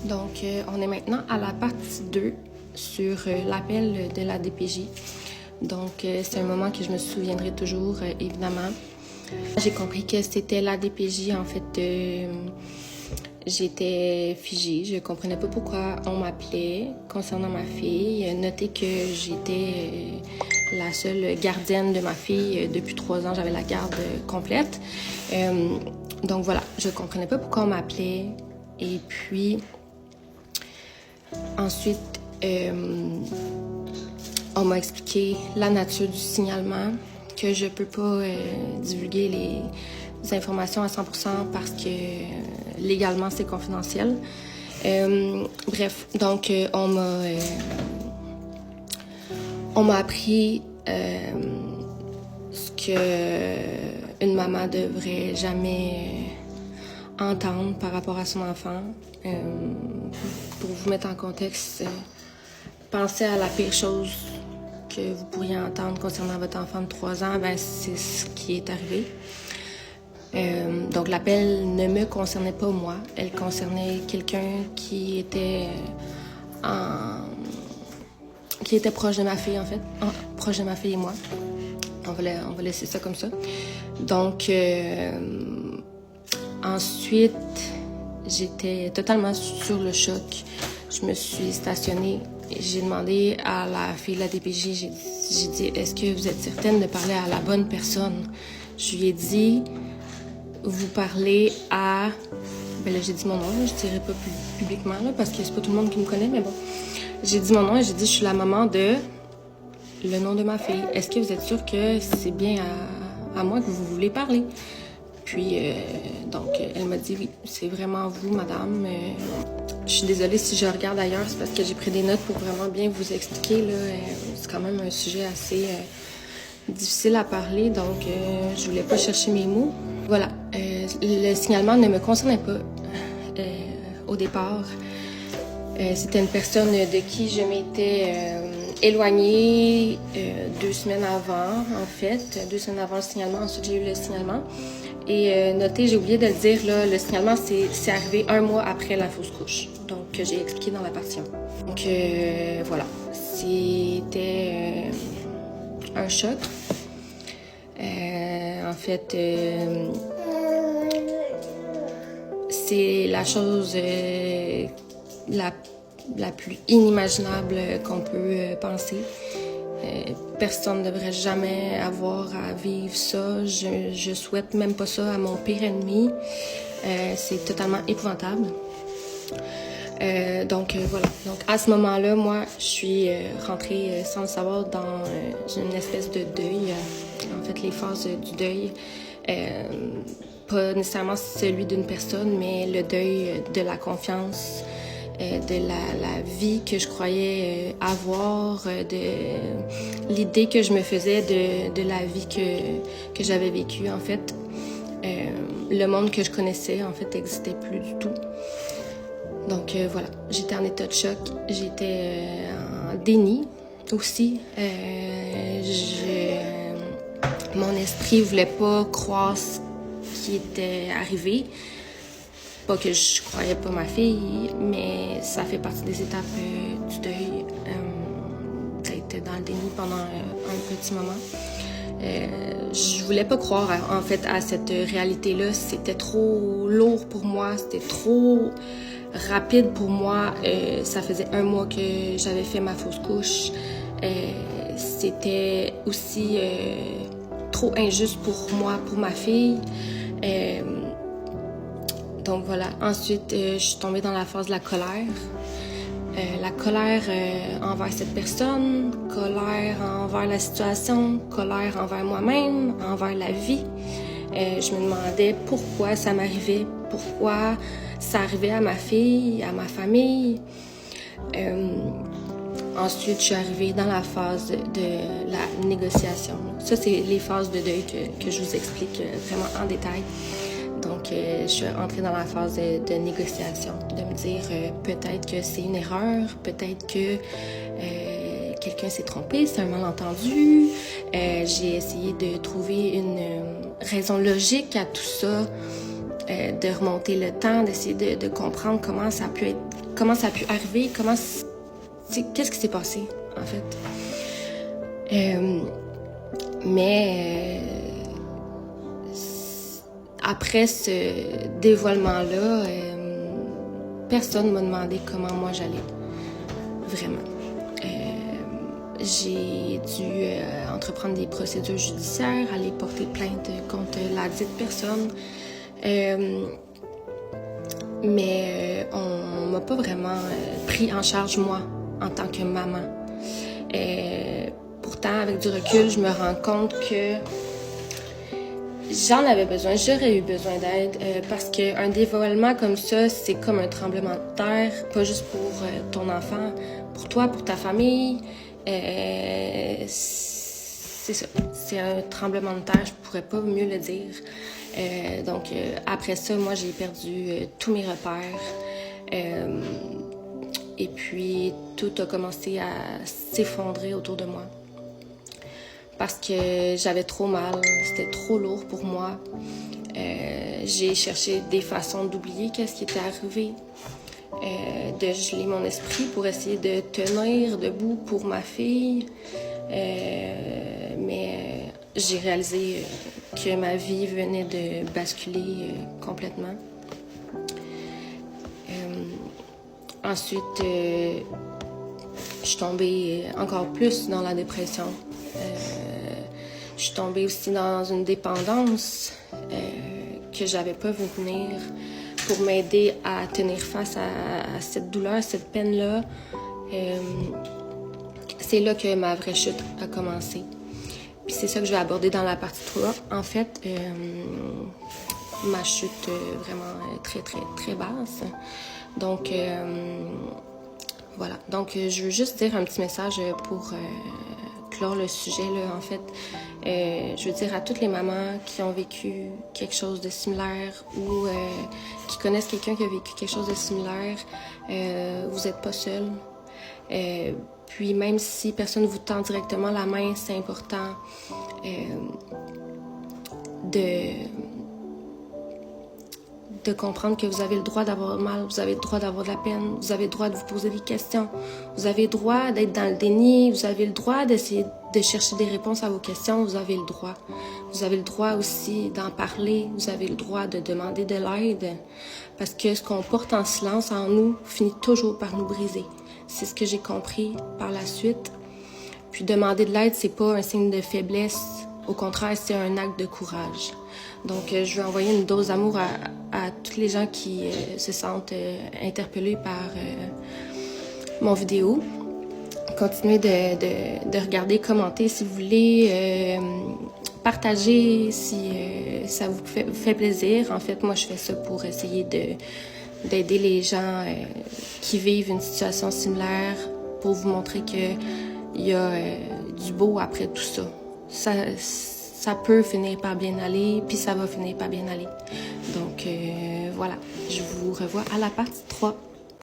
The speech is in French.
Donc, on est maintenant à la partie 2 sur l'appel de la DPJ. Donc, c'est un moment que je me souviendrai toujours, évidemment. J'ai compris que c'était la DPJ, en fait. J'étais figée, je comprenais pas pourquoi on m'appelait concernant ma fille. Notez que j'étais la seule gardienne de ma fille. Depuis 3 ans, j'avais la garde complète. Donc voilà, je comprenais pas pourquoi on m'appelait. Et puis, ensuite, on m'a expliqué la nature du signalement, que je peux pas divulguer les informations à 100% parce que légalement c'est confidentiel. Bref, donc on m'a appris ce que une maman devrait jamais entendre par rapport à son enfant. Pour vous mettre en contexte, pensez à la pire chose que vous pourriez entendre concernant votre enfant de 3 ans, ben c'est ce qui est arrivé. Donc l'appel ne me concernait pas moi, elle concernait quelqu'un qui était proche de ma fille en fait, proche de ma fille et moi. On va laisser ça comme ça. Donc ensuite, j'étais totalement sur le choc. Je me suis stationnée. J'ai demandé à la fille de la DPJ, j'ai dit, est-ce que vous êtes certaine de parler à la bonne personne? Je lui ai dit, vous parlez à... Ben là, j'ai dit mon nom, là, je ne dirai pas publiquement, là, parce que c'est pas tout le monde qui me connaît, mais bon. J'ai dit mon nom et j'ai dit, je suis la maman de... le nom de ma fille. Est-ce que vous êtes sûre que c'est bien à moi que vous voulez parler? Puis, donc, elle m'a dit, oui, c'est vraiment vous, madame. Je suis désolée si je regarde ailleurs, c'est parce que j'ai pris des notes pour vraiment bien vous expliquer. Là, c'est quand même un sujet assez difficile à parler, donc je voulais pas chercher mes mots. Voilà, le signalement ne me concernait pas au départ. C'était une personne de qui je m'étais éloignée 2 semaines avant, en fait. 2 semaines avant le signalement, ensuite j'ai eu le signalement. Et notez, j'ai oublié de le dire, là, le signalement, c'est arrivé 1 mois après la fausse couche. Donc, que j'ai expliqué dans la partie 1. Donc, voilà. C'était un choc. En fait, c'est la chose la plus inimaginable qu'on peut penser. Personne ne devrait jamais avoir à vivre ça. Je souhaite même pas ça à mon pire ennemi. C'est totalement épouvantable. Donc voilà. Donc à ce moment-là, moi, je suis rentrée sans le savoir dans une espèce de deuil. En fait, les phases du deuil. Pas nécessairement celui d'une personne, mais le deuil de la confiance, de la vie que je croyais avoir, de l'idée que je me faisais de la vie que j'avais vécue, en fait. Le monde que je connaissais, en fait, n'existait plus du tout. Donc, voilà, j'étais en état de choc, j'étais en déni aussi. Mon esprit voulait pas croire ce qui était arrivé. Pas que je croyais pas ma fille, mais ça fait partie des étapes du deuil. Ça a été dans le déni pendant un petit moment. Je voulais pas croire en fait à cette réalité-là. C'était trop lourd pour moi, c'était trop rapide pour moi. Ça faisait 1 mois que j'avais fait ma fausse couche. C'était aussi trop injuste pour moi, pour ma fille. Donc voilà, ensuite, je suis tombée dans la phase de la colère. La colère envers cette personne, colère envers la situation, colère envers moi-même, envers la vie. Je me demandais pourquoi ça m'arrivait, pourquoi ça arrivait à ma fille, à ma famille. Ensuite, je suis arrivée dans la phase de la négociation. Ça, c'est les phases de deuil que je vous explique vraiment en détail. Donc, je suis entrée dans la phase de négociation, de me dire peut-être que c'est une erreur, peut-être que quelqu'un s'est trompé, c'est un malentendu. J'ai essayé de trouver une raison logique à tout ça, de remonter le temps, d'essayer de comprendre comment ça a pu être comment ça a pu arriver, qu'est-ce qui s'est passé, en fait. Mais après ce dévoilement-là, personne m'a demandé comment moi j'allais, vraiment. J'ai dû entreprendre des procédures judiciaires, aller porter plainte contre la dite personne. Mais on m'a pas vraiment pris en charge, moi, en tant que maman. Pourtant, avec du recul, je me rends compte que j'en avais besoin, j'aurais eu besoin d'aide parce qu'un dévoilement comme ça, c'est comme un tremblement de terre, pas juste pour ton enfant, pour toi, pour ta famille. C'est ça, c'est un tremblement de terre, je pourrais pas mieux le dire. Donc, après ça, moi, j'ai perdu tous mes repères. Et puis, tout a commencé à s'effondrer autour de moi. Parce que j'avais trop mal, c'était trop lourd pour moi. J'ai cherché des façons d'oublier qu'est-ce qui était arrivé. De geler mon esprit pour essayer de tenir debout pour ma fille. Mais j'ai réalisé que ma vie venait de basculer complètement. Ensuite, je suis tombée encore plus dans la dépression. Je suis tombée aussi dans une dépendance que j'avais pas vu venir pour m'aider à tenir face à cette douleur, cette peine-là. C'est là que ma vraie chute a commencé. Puis c'est ça que je vais aborder dans la partie 3. En fait, ma chute vraiment très, très, très basse. Donc, voilà. Donc, je veux juste dire un petit message pour clore le sujet, là, en fait. Je veux dire à toutes les mamans qui ont vécu quelque chose de similaire ou qui connaissent quelqu'un qui a vécu quelque chose de similaire, vous n'êtes pas seul. Puis même si personne ne vous tend directement la main, c'est important de comprendre que vous avez le droit d'avoir mal, vous avez le droit d'avoir de la peine, vous avez le droit de vous poser des questions, vous avez le droit d'être dans le déni, vous avez le droit d'essayer de chercher des réponses à vos questions, vous avez le droit. Vous avez le droit aussi d'en parler, vous avez le droit de demander de l'aide, parce que ce qu'on porte en silence en nous finit toujours par nous briser. C'est ce que j'ai compris par la suite. Puis demander de l'aide, c'est pas un signe de faiblesse, au contraire, c'est un acte de courage. Donc, je veux envoyer une dose d'amour à tous les gens qui se sentent interpellés par mon vidéo. Continuez de regarder, commenter si vous voulez, partager si ça vous fait plaisir. En fait, moi, je fais ça pour essayer d'aider les gens qui vivent une situation similaire, pour vous montrer qu'il y a du beau après tout ça. Ça peut finir par bien aller, puis ça va finir par bien aller. Donc, voilà. Je vous revois à la partie 3.